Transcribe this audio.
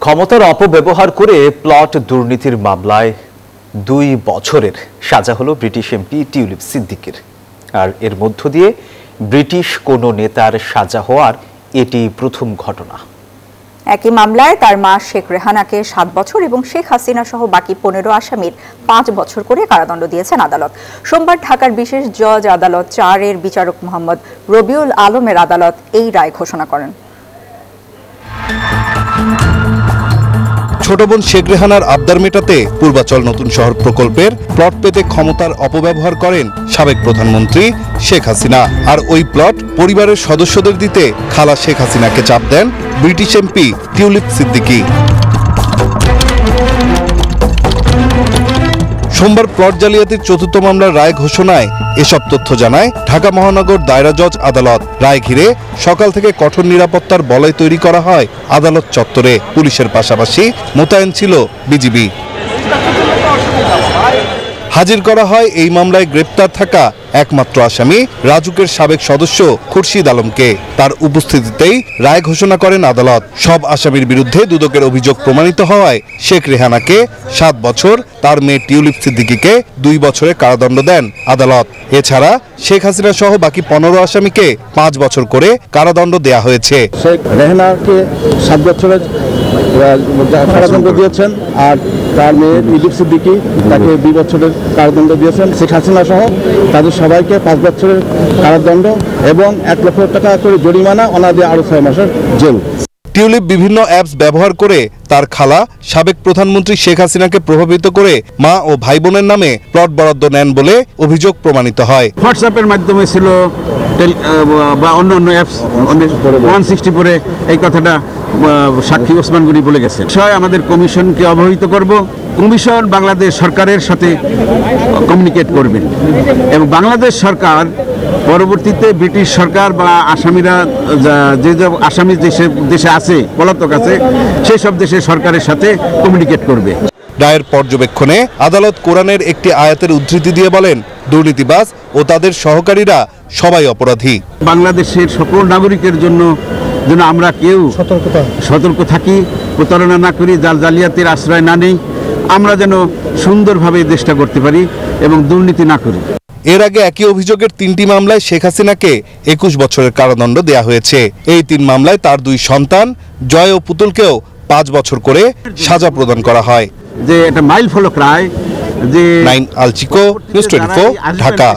ক্ষমতার অপব্যবহার করে প্লট দুর্নীতির মামলায় 2 বছরের সাজা হলো ব্রিটিশ এমপি টিউলিপ সিদ্দিকের। আর এর মধ্য দিয়ে ব্রিটিশ কোনো নেতার সাজা হওয়ার এটি প্রথম ঘটনা। একই মামলায় তার মা শেখ রেহানাকে 7 বছর এবং শেখ হাসিনা সহ বাকি 15 আসামির 5 বছর করে কারাদণ্ড দিয়েছেন আদালত। সোমবার ঢাকার বিশেষ জজ আদালত 4-এর বিচারক মোহাম্মদ রবিউল আলমের আদালত এই রায় ঘোষণা করেন। ছোট বোন শেখ রেহানার আবদার মেটাতে পূর্বাচল নতুন শহর প্রকল্পের প্লট পেতে ক্ষমতার অপব্যবহার করেন সাবেক প্রধানমন্ত্রী শেখ হাসিনা। আর ওই প্লট পরিবারের সদস্যদের দিতে খালা শেখ হাসিনাকে চাপ দেন ব্রিটিশ এমপি টিউলিপ সিদ্দিকি। সোমবার প্লট জালিয়াতির 4র্থ মামলার রায় ঘোষণায় এসব তথ্য জানায় ঢাকা মহানগর দায়রা জজ আদালত। রায় ঘিরে সকাল থেকে কঠোর নিরাপত্তার বলয় তৈরি করা হয় আদালত চত্বরে। পুলিশের পাশাপাশি মোতায়েন ছিল বিজিবি। হাজির করা হয় এই মামলায় গ্রেপ্তার থাকা একমাত্র আসামি রাজুকের সাবেক সদস্য খুরশিদ আলমকে। তার উপস্থিতিতেই রায় ঘোষণা করেন আদালত। সব আসামির বিরুদ্ধে দুদকের অভিযোগ প্রমাণিত হওয়ায় শেখ রেহানাকে 7 বছর, তার মেয়ে টিউলিপ সিদ্দিকিকে 2 বছরের কারাদণ্ড দেন আদালত। এছাড়া শেখ হাসিনা সহ বাকি 15 আসামিকে 5 বছর করে কারাদণ্ড দেয়া হয়েছে। শেখ রেহানাকে 7 বছরের কারাদণ্ড দিয়েছেন, আর তার মেয়ে টিউলিপ সিদ্দিকি তাকে 2 বছরের কারাদণ্ড দিয়েছেন। শেখ হাসিনা সহ তাদের সবাইকে 5 বছরের কারাদণ্ড এবং 1 লক্ষ টাকা করে জরিমানা, অনাদি আরো 6 মাসের জেল। টিউলিপ বিভিন্ন অ্যাপস ব্যবহার করে তার খালা সাবেক প্রধানমন্ত্রী শেখ হাসিনাকে প্রভাবিত করে মা ও ভাই বোনের নামে প্লট বরাদ্দ নেন বলে অভিযোগ প্রমাণিত হয়। হোয়াটসঅ্যাপের মাধ্যমে ছিল বা অন্য অ্যাপস 164 এই কথাটা সাক্ষী ওসমান গনি বলে গেছেন। আমাদের কমিশনকে অবহিত করব। কমিশন বাংলাদেশ সরকারের সাথে কমিউনিকেট করবেন এবং বাংলাদেশ সরকার পরবর্তীতে ব্রিটিশ সরকার বা আসামিরা যে আসামি দেশে আছে, পলাতক আছে, সেই সব দেশের সরকারের সাথে কমিউনিকেট করবে। রায়ের পর্যবেক্ষণে আদালত কোরআনের একটি আয়াতের উদ্ধৃতি দিয়ে বলেন, দুর্নীতিবাজ ও তাদের সহকারীরা সবাই অপরাধী। বাংলাদেশের সকল নাগরিকের জন্য যেন আমরা কেউ সতর্ক থাকি, প্রতারণা না করি, জালিয়াতির আশ্রয় না নেই, আমরা যেন সুন্দরভাবে দেশটা করতে পারি এবং দুর্নীতি না করি। এর আগে একই অভিযোগের 3টি মামলায় শেখ হাসিনাকে 21 বছরের কারাদণ্ড দেয়া হয়েছে। এই 3 মামলায় তার 2 সন্তান জয় ও পুতুলকেও 5 বছর করে সাজা প্রদান করা হয়। যে এটা মাইল ফলক রায় যে নাইন আলচিকো, নিউজ 24, ঢাকা।